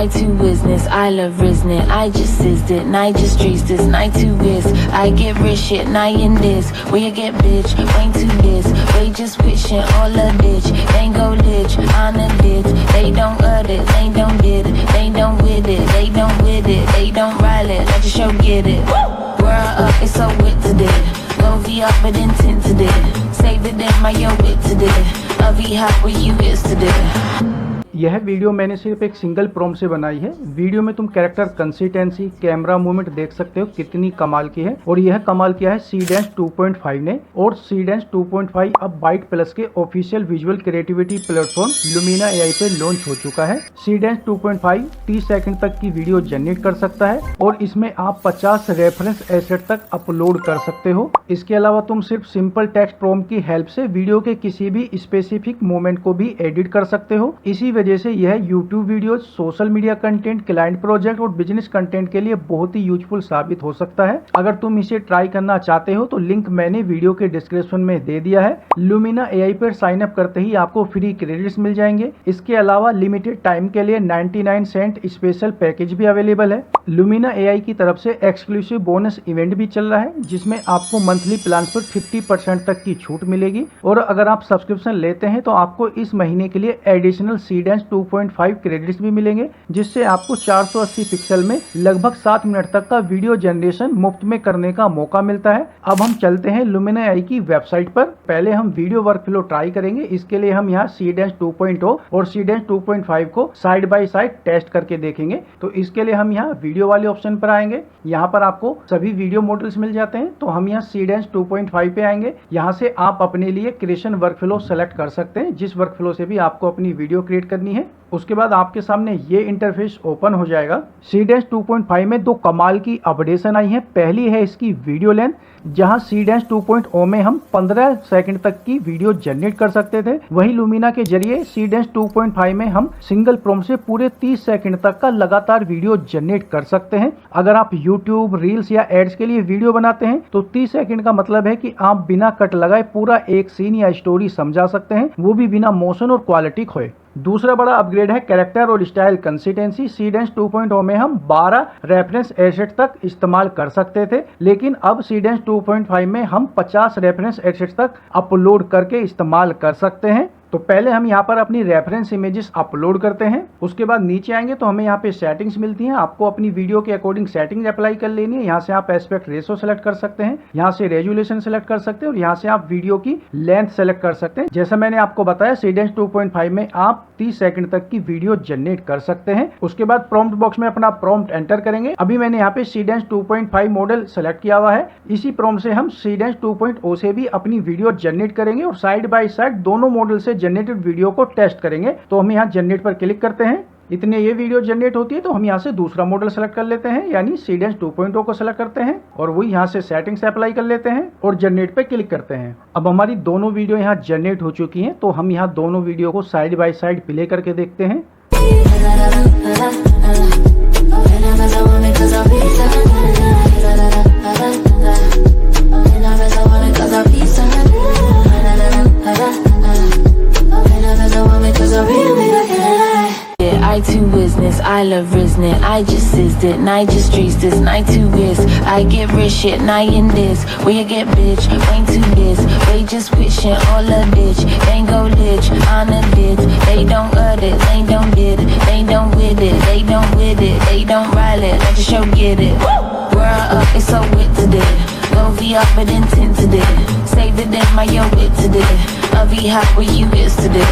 I too business, I love Riznit. I just sizzed it, night just streets this, night too biz. I get rich shit, night in this. Where you get bitch, ain't too this. They just wishing all a bitch. They go lich, on a bit. They don't it, they don't did it. They don't with it, they don't with it. They don't ride it, let the show get it. World up, it's so wit today. Go be up, but intent today. Save it in my yo wit today. I'll be hot where you is today. यह video मैंने सिर्फ एक single prompt से बनाई है। Video में तुम character consistency, camera movement देख सकते हो कितनी कमाल की है। और यह कमाल किया है Seedance 2.5 ने। और Seedance 2.5 अब बाइट प्लस के official visual creativity platform Lumina AI पे लॉन्च हो चुका है। Seedance 2.5 30 सेकंड तक की वीडियो जनरेट कर सकता है और इसमें आप 50 रेफरेंस एसेट तक अपलोड कर सकते हो। इसके अलावा तुम सिर्फ सिंपल टेक्स्ट प्रॉम्प्ट की हेल्प से वीडियो के किसी भी स्पेसिफिक मोमेंट को भी एडिट कर सकते हो। इसी वजह से यह YouTube videos, social media content, client project और बिजनेस कंटेंट के लिए बहुत ही यूजफुल साबित हो सकता है। अगर तुम इसे ट्राई करना चाहते हो तो लिंक मैंने वीडियो के डिस्क्रिप्शन में दे दिया है। लुमिना AI पर साइन अप करते ही आपको फ्री क्रेडिट्स मिल जाएंगे। इसके अलावा लिमिटेड टाइम के लिए 99 सेंट स्पेशल पैकेज भी अवेलेबल है। लुमिना AI की तरफ से एक्सक्लूसिव बोनस इवेंट भी चल रहा है जिसमें आपको मंथली प्लान पर 50% तक की छूट मिलेगी। और अगर आप सब्सक्रिप्शन लेते हैं तो आपको इस महीने के लिए एडिशनल Seedance 2.5 क्रेडिट्स भी मिलेंगे जिससे आपको 480 पिक्सल में लगभग 7 मिनट तक का वीडियो जनरेशन मुफ्त में करने का मौका मिलता है। अब हम चलते हैं लुमिना AI की वेबसाइट पर। पहले हम वीडियो वर्कफ्लो ट्राई करेंगे। इसके लिए हम यहाँ Seedance 2.0 और Seedance 2.5 को साइड बाय साइड टेस्ट करके देखेंगे। तो इसके लिए हम यहाँ वीडियो वाले ऑप्शन पर आएंगे। यहाँ पर आपको सभी वीडियो मॉडल्स मिल जाते हैं। तो हम यहाँ Seedance 2.5 पे आएंगे। यहाँ से आप अपने लिए क्रिएशन वर्कफ्लो सेलेक्ट कर सकते हैं जिस वर्कफ्लो से भी आपको अपनी वीडियो क्रिएट करनी है। उसके बाद आपके सामने ये इंटरफेस ओपन हो जाएगा। Seedance 2.5 में दो कमाल की अपडेशन आई है। पहली है इसकी वीडियो लेंथ, जहां Seedance 2.0 में हम 15 सेकंड तक की वीडियो जनरेट कर सकते थे। वहीं लुमिना के जरिए Seedance 2.5 में हम सिंगल प्रॉम्प्ट से पूरे 30 सेकंड तक का लगातार वीडियो जनरेट कर सकते हैं। अगर आप YouTube, रील्स या एड्स के लिए वीडियो बनाते हैं तो 30 सेकंड का मतलब है कि आप बिना कट लगाए पूरा एक सीन या स्टोरी समझा सकते हैं, वो भी बिना मोशन और क्वालिटी खोए। दूसरा बड़ा अपग्रेड है कैरेक्टर और स्टाइल कंसिस्टेंसी। Seedance 2.0 में हम 12 रेफरेंस एसेट तक इस्तेमाल कर सकते थे, लेकिन अब Seedance 2.5 में हम 50 रेफरेंस एसेट तक अपलोड करके इस्तेमाल कर सकते हैं। तो पहले हम यहाँ पर अपनी रेफरेंस इमेजेस अपलोड करते हैं। उसके बाद नीचे आएंगे तो हमें यहाँ पे सेटिंग्स मिलती हैं। आपको अपनी वीडियो के अकॉर्डिंग सेटिंग्स अप्लाई कर लेनी है। यहाँ से आप एस्पेक्ट रेशो सेलेक्ट कर सकते हैं, यहाँ से रेजुलेशन सेलेक्ट कर सकते हैं और यहाँ से आप वीडियो की लेंथ सेलेक्ट कर सकते हैं। जैसा मैंने आपको बताया Seedance 2.5 में आप 30 सेकंड तक की वीडियो जनरेट कर सकते हैं। उसके बाद प्रॉम्प्ट बॉक्स में अपना प्रॉम्प्ट एंटर करेंगे। अभी मैंने यहाँ पे Seedance 2.5 मॉडल सेलेक्ट किया हुआ है। इसी प्रॉम्प्ट से हम Seedance 2.0 से भी अपनी वीडियो जनरेट करेंगे और साइड बाय साइड दोनों मॉडल से जनरेटेड वीडियो को टेस्ट करेंगे। तो हम यहाँ जनरेट पर क्लिक करते हैं। इतने ये वीडियो जनरेट होती है तो हम यहाँ से दूसरा मॉडल सेलेक्ट कर लेते हैं, यानी Seedance 2.0 को सेलेक्ट करते हैं और वही यहाँ से सेटिंग्स अप्लाई कर लेते हैं और जनरेट पे क्लिक करते हैं। अब हमारी दोनों वीडियो यहाँ जनरेट हो चुकी हैं। तो हम यहाँ दोनों वीडियो को साइड बाय साइड प्ले करके देखते हैं। I too business, I love Riznit. I just sizzed it, night just streets this, night too biz. I get rich shit, night in this. Where you get bitch, ain't too this. They just wishing all a bitch. They go lich, on a bit. They don't it, they don't did it. They don't with it, they don't with it. They don't ride it, let the show get it. World up, it's so wit today. Go be up, but intent today. Save it in my yo wit today. I'll be hot where you is today.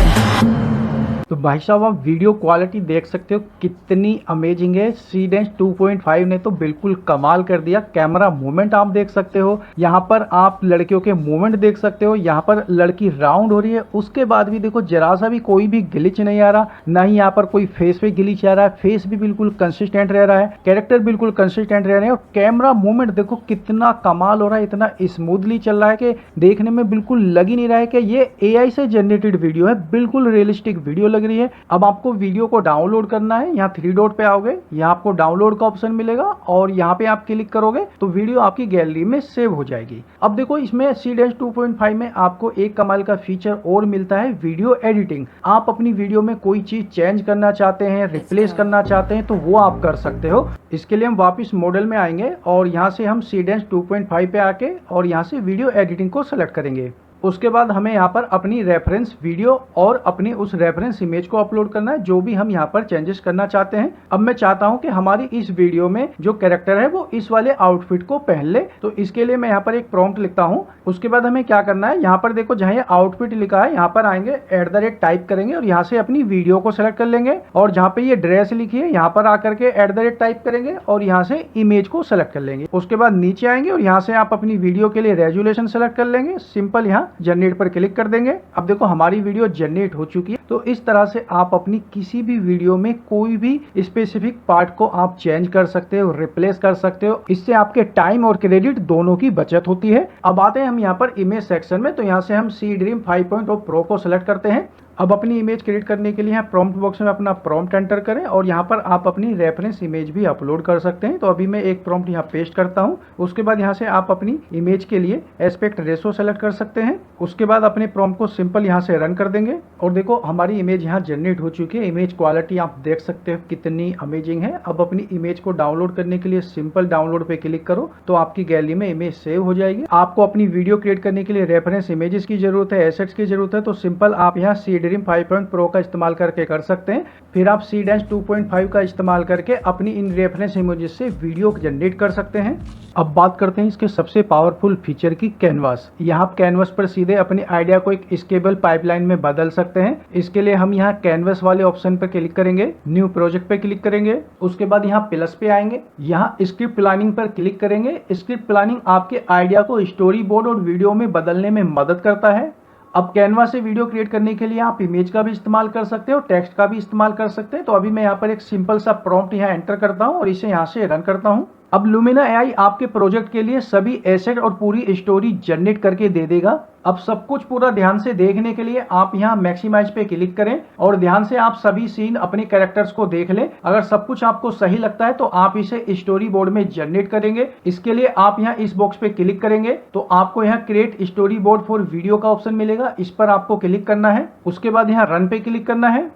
तो भाई साहब आप video quality देख सकते हो कितनी amazing है। Seedance 2.5 ने तो बिल्कुल कमाल कर दिया। कैमरा मूवमेंट आप देख सकते हो, यहाँ पर आप लड़कियों के मूवमेंट देख सकते हो, यहाँ पर लड़की राउंड हो रही है। उसके बाद भी देखो जरा सा भी कोई भी ग्लिच नहीं आ रहा, ना ही यहाँ पर कोई फेस पे ग्लिच आ रहा है। फेस भी बिल्कुल कंसिस्टेंट रह रहा है, कैरेक्टर बिल्कुल कंसिस्टेंट रह रहे हैं और कैमरा मूवमेंट देखो कितना कमाल हो रहा है, इतना स्मूथली चल रहा है कि देखने में बिल्कुल लग ही नहीं रहा है कि ये AI से जनरेटेड वीडियो है। बिल्कुल रियलिस्टिक वीडियो लग रही है। अब आपको वीडियो को डाउनलोड करना है, यहाँ 3 डॉट पे आओगे, यहाँ आपको डाउनलोड का ऑप्शन मिलेगा और यहाँ पे आप क्लिक करोगे तो वीडियो आपकी गैलरी में सेव हो जाएगी। अब देखो इसमें Cdash 2.5 में आपको एक कमाल का फीचर और मिलता है, वीडियो एडिटिंग। आप अपनी वीडियो में कोई चीज चेंज करना चाहते हैं, रिप्लेस करना चाहते हैं तो वो आप कर सकते हो। इसके लिए हम वापस मॉडल में आएंगे और यहाँ से हम Cdash 2.5 पे आके और यहाँ से वीडियो एडिटिंग को सेलेक्ट करेंगे। उसके बाद हमें यहाँ पर अपनी रेफरेंस वीडियो और अपनी उस रेफरेंस इमेज को अपलोड करना है, जो भी हम यहाँ पर चेंजेस करना चाहते हैं। अब मैं चाहता हूँ कि हमारी इस वीडियो में जो कैरेक्टर है वो इस वाले आउटफिट को पहन ले, तो इसके लिए मैं यहाँ पर एक प्रॉम्प्ट लिखता हूँ। उसके बाद हमें क्या करना है, यहाँ पर देखो जहाँ ये आउटफिट लिखा है यहाँ पर आएंगे, @ टाइप करेंगे और यहाँ से अपनी वीडियो को सेलेक्ट कर लेंगे और जहाँ पे ये ड्रेस लिखी है यहाँ पर आकर के @ टाइप करेंगे और यहाँ से इमेज को सेलेक्ट कर लेंगे। उसके बाद नीचे आएंगे और यहाँ से आप अपनी वीडियो के लिए रेजोल्यूशन सेलेक्ट कर लेंगे। सिंपल यहाँ जनरेट पर क्लिक कर देंगे। अब देखो हमारी वीडियो जनरेट हो चुकी है। तो इस तरह से आप अपनी किसी भी वीडियो में कोई भी स्पेसिफिक पार्ट को आप चेंज कर सकते हो, रिप्लेस कर सकते हो। इससे आपके टाइम और क्रेडिट दोनों की बचत होती है। अब आते हैं हम यहाँ पर इमेज सेक्शन में, तो यहाँ से हम CDream 5.0 Pro को सिलेक्ट करते हैं। अब अपनी इमेज क्रिएट करने के लिए यहाँ प्रॉम्प्ट बॉक्स में अपना प्रॉम्प्ट एंटर करें और यहाँ पर आप अपनी रेफरेंस इमेज भी अपलोड कर सकते हैं। तो अभी मैं एक प्रॉम्प्ट यहाँ पेस्ट करता हूँ। उसके बाद यहाँ से आप अपनी इमेज के लिए एस्पेक्ट रेशो सेलेक्ट कर सकते हैं। उसके बाद अपने प्रॉम्प्ट को सिंपल यहाँ से रन कर देंगे और देखो हमारी इमेज यहाँ जनरेट हो चुकी है। इमेज क्वालिटी आप देख सकते हो कितनी अमेजिंग है। अब अपनी इमेज को डाउनलोड करने के लिए सिंपल डाउनलोड पे क्लिक करो तो आपकी गैलरी में इमेज सेव हो जाएगी। आपको अपनी वीडियो क्रिएट करने के लिए रेफरेंस इमेजेस की जरूरत है, एसेट्स की जरूरत है, तो सिंपल आप यहाँ Cdream 5.0 Pro का इस्तेमाल करके कर सकते हैं। फिर आप Cdash 2.5 का इस्तेमाल करके अपनी इन रेफरेंस इमेजेस से वीडियो जनरेट कर सकते हैं। अब बात करते हैं इसके सबसे पावरफुल फीचर की, कैनवास। यहाँ आप कैनवास पर सीधे अपने आइडिया को एक स्केलेबल पाइपलाइन में बदल सकते हैं। इसके लिए हम यहाँ कैनवास वाले ऑप्शन पर क्लिक करेंगे, न्यू प्रोजेक्ट पे क्लिक करेंगे। उसके बाद यहाँ प्लस पे आएंगे, यहाँ स्क्रिप्ट प्लानिंग पर क्लिक करेंगे। स्क्रिप्ट प्लानिंग आपके आइडिया को स्टोरी बोर्ड और वीडियो में बदलने में मदद करता है। अब कैनवा से वीडियो क्रिएट करने के लिए आप इमेज का भी इस्तेमाल कर सकते हो, टेक्स्ट का भी इस्तेमाल कर सकते हैं। तो अभी मैं यहाँ पर एक सिंपल सा प्रॉम्प्ट यहाँ एंटर करता हूँ और इसे यहाँ से रन करता हूँ। अब लुमिना AI आपके प्रोजेक्ट के लिए सभी एसेट और पूरी स्टोरी जनरेट करके दे देगा। अब सब कुछ पूरा ध्यान से देखने के लिए आप यहाँ मैक्सिमाइज पे क्लिक करें और ध्यान से आप सभी सीन अपने कैरेक्टर्स को देख लें। अगर सब कुछ आपको सही लगता है तो आप इसे स्टोरी बोर्ड में जनरेट करेंगे। इसके लिए आप यहाँ इस बॉक्स पे क्लिक करेंगे तो आपको यहाँ create story board for video का ऑप्शन मिलेगा। इस पर आपको क्लिक करना है। उसके बाद यहाँ रन पे क्लिक करना है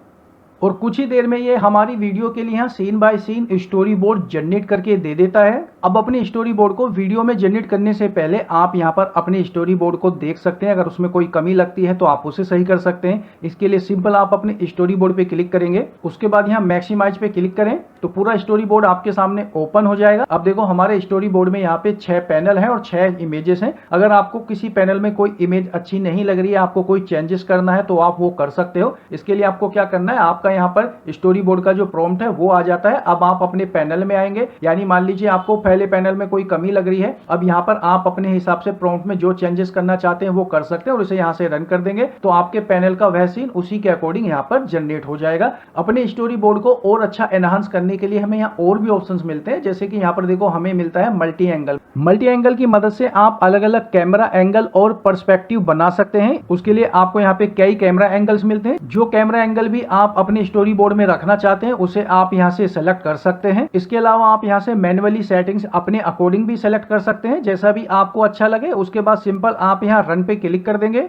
और कुछ ही देर में ये हमारी वीडियो के लिए यहाँ scene by scene story board generate करके दे देता है। अब अपने स्टोरी बोर्ड को वीडियो में जनरेट करने से पहले आप यहाँ पर अपने स्टोरी बोर्ड को देख सकते हैं। अगर उसमें कोई कमी लगती है तो आप उसे सही कर सकते हैं। इसके लिए सिंपल आप अपने स्टोरी बोर्ड पे क्लिक करेंगे। उसके बाद यहाँ मैक्सिमाइज पे क्लिक करें तो पूरा स्टोरी बोर्ड आपके सामने ओपन हो जाएगा। अब देखो हमारे स्टोरी बोर्ड में यहाँ पे 6 पैनल है और 6 इमेजेस हैं। अगर आपको किसी पैनल में कोई इमेज अच्छी नहीं लग रही है, आपको कोई चेंजेस करना है तो आप वो कर सकते हो। इसके लिए आपको क्या करना है, आपका यहाँ पर स्टोरी बोर्ड का जो प्रॉम्प्ट है वो आ जाता है। अब आप अपने पैनल में आएंगे, यानी मान लीजिए आपको पहले पैनल में कोई कमी लग रही है। अब यहाँ पर आप अपने हिसाब से प्रॉम्प्ट में जो चेंजेस करना चाहते हैं वो कर सकते हैं और इसे यहाँ से रन कर देंगे तो आपके पैनल का वह सीन उसी के अकॉर्डिंग यहाँ पर जनरेट हो जाएगा। अपने स्टोरी बोर्ड को और अच्छा एनहांस करने के लिए हमें यहाँ और भी ऑप्शंस मिलते हैं, जैसे कि यहाँ पर देखो हमें मिलता है मल्टी एंगल। मल्टी एंगल की मदद से आप अलग अलग कैमरा एंगल और पर्सपेक्टिव बना सकते हैं। उसके लिए आपको यहाँ पे कई कैमरा एंगल्स मिलते हैं। जो कैमरा एंगल भी आप अपने स्टोरी बोर्ड में रखना चाहते हैं उसे आप यहाँ से सेलेक्ट कर सकते हैं। इसके अलावा आप यहाँ से मैन्युअली सेटिंग्स अपने अकॉर्डिंग भी सेलेक्ट कर सकते हैं, जैसा भी आपको अच्छा लगे। उसके बाद सिंपल आप यहाँ रन पे क्लिक कर देंगे।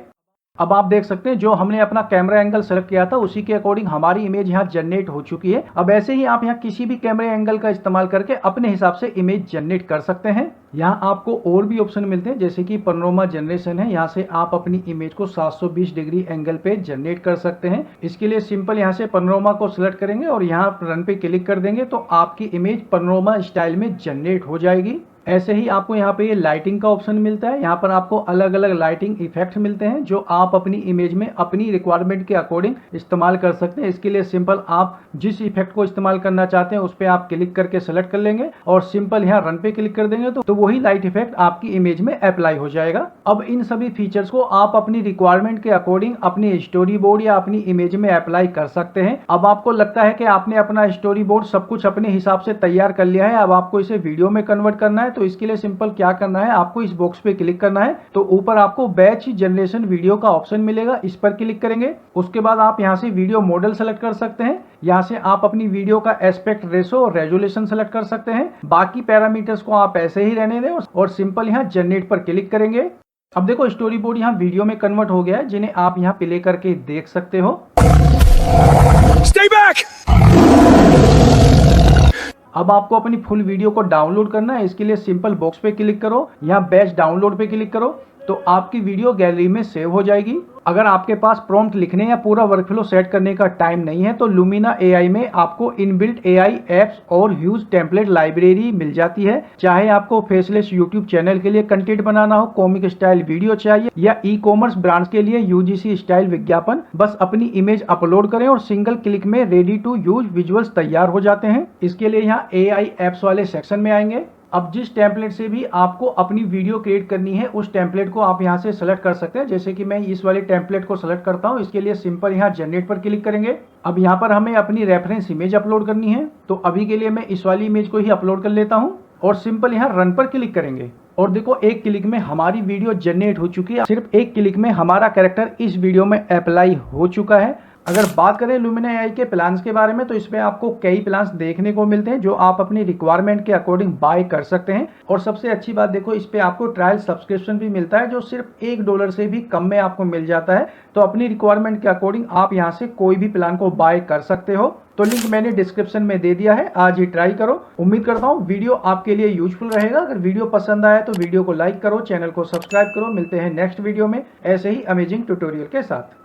अब आप देख सकते हैं जो हमने अपना कैमरा एंगल सेलेक्ट किया था उसी के अकॉर्डिंग हमारी इमेज यहाँ जनरेट हो चुकी है। अब ऐसे ही आप यहाँ किसी भी कैमरा एंगल का इस्तेमाल करके अपने हिसाब से इमेज जनरेट कर सकते हैं। यहाँ आपको और भी ऑप्शन मिलते हैं, जैसे कि पैनोरामा जनरेशन है। यहाँ से आप अपनी इमेज को 720 डिग्री एंगल पे जनरेट कर सकते हैं। इसके लिए सिंपल यहाँ से पैनोरामा को सिलेक्ट करेंगे और यहाँ रन पे क्लिक कर देंगे तो आपकी इमेज पैनोरामा स्टाइल में जनरेट हो जाएगी। ऐसे ही आपको यहाँ पे ये लाइटिंग का ऑप्शन मिलता है। यहाँ पर आपको अलग अलग लाइटिंग इफेक्ट मिलते हैं जो आप अपनी इमेज में अपनी रिक्वायरमेंट के अकॉर्डिंग इस्तेमाल कर सकते हैं। इसके लिए सिंपल आप जिस इफेक्ट को इस्तेमाल करना चाहते हैं उस पर आप क्लिक करके सेलेक्ट कर लेंगे और सिंपल यहाँ रन पे क्लिक कर देंगे तो वही लाइट इफेक्ट आपकी इमेज में अप्लाई हो जाएगा। अब इन सभी फीचर्स को आप अपनी रिक्वायरमेंट के अकॉर्डिंग अपनी स्टोरी बोर्ड या अपनी इमेज में अप्लाई कर सकते हैं। अब आपको लगता है कि आपने अपना स्टोरी बोर्ड सब कुछ अपने हिसाब से तैयार कर लिया है, अब आपको इसे वीडियो में कन्वर्ट करना है तो इसके लिए सिंपल क्या करना है, आपको इस बॉक्स पे क्लिक करना है। तो ऊपर आपको बैच जनरेशन वीडियो का ऑप्शन मिलेगा, इस पर क्लिक करेंगे। उसके बाद आप यहाँ से वीडियो मॉडल सेलेक्ट कर सकते हैं। यहाँ से आप अपनी वीडियो का एस्पेक्ट रेशो और रेजोल्यूशन सेलेक्ट कर सकते हैं। बाकी पैरामीटर्स को आप ऐसे ही रहने दें और सिंपल यहाँ जनरेट पर क्लिक करेंगे। अब देखो स्टोरी बोर्ड यहाँ वीडियो में कन्वर्ट हो गया है, जिन्हें आप यहाँ प्ले करके देख सकते हो। Stay back! अब आपको अपनी फुल वीडियो को डाउनलोड करना है। इसके लिए सिंपल बॉक्स पे क्लिक करो, यहाँ बैच डाउनलोड पे क्लिक करो तो आपकी वीडियो गैलरी में सेव हो जाएगी। अगर आपके पास प्रॉम्प्ट लिखने या पूरा वर्कफ्लो सेट करने का टाइम नहीं है तो लुमिना एआई में आपको इनबिल्ट एआई एप्स और ह्यूज टेम्पलेट लाइब्रेरी मिल जाती है। चाहे आपको फेसलेस यूट्यूब चैनल के लिए कंटेंट बनाना हो, कॉमिक स्टाइल वीडियो चाहिए या ई कॉमर्स ब्रांड्स के लिए यूजीसी स्टाइल विज्ञापन, बस अपनी इमेज अपलोड करें और सिंगल क्लिक में रेडी टू यूज विजुअल्स तैयार हो जाते हैं। इसके लिए यहाँ एआई एप्स वाले सेक्शन में आएंगे। अब जिस टेम्पलेट से भी आपको अपनी वीडियो क्रिएट करनी है उस टेम्पलेट को आप यहाँ से सेलेक्ट कर सकते हैं। जैसे कि मैं इस वाले टेम्पलेट को सेलेक्ट करता हूँ। इसके लिए सिंपल यहाँ जनरेट पर क्लिक करेंगे। अब यहाँ पर हमें अपनी रेफरेंस इमेज अपलोड करनी है, तो अभी के लिए मैं इस वाली इमेज को ही अपलोड कर लेता हूँ और सिंपल यहाँ रन पर क्लिक करेंगे। और देखो एक क्लिक में हमारी वीडियो जनरेट हो चुकी है। सिर्फ एक क्लिक में हमारा कैरेक्टर इस वीडियो में अप्लाई हो चुका है। अगर बात करें लुमिना एआई के प्लान्स के बारे में तो इसमें आपको कई प्लान्स देखने को मिलते हैं जो आप अपनी रिक्वायरमेंट के अकॉर्डिंग बाय कर सकते हैं। और सबसे अच्छी बात देखो, इस पे आपको ट्रायल सब्सक्रिप्शन भी मिलता है जो सिर्फ $1 से भी कम में आपको मिल जाता है। तो अपनी रिक्वायरमेंट के अकॉर्डिंग आप यहाँ से कोई भी प्लान को बाय कर सकते हो। तो लिंक मैंने डिस्क्रिप्शन में दे दिया है, आज ही ट्राई करो। उम्मीद करता हूँ वीडियो आपके लिए यूजफुल रहेगा। अगर वीडियो पसंद आया तो वीडियो को लाइक करो, चैनल को सब्सक्राइब करो। मिलते हैं नेक्स्ट वीडियो में ऐसे ही अमेजिंग ट्यूटोरियल के साथ।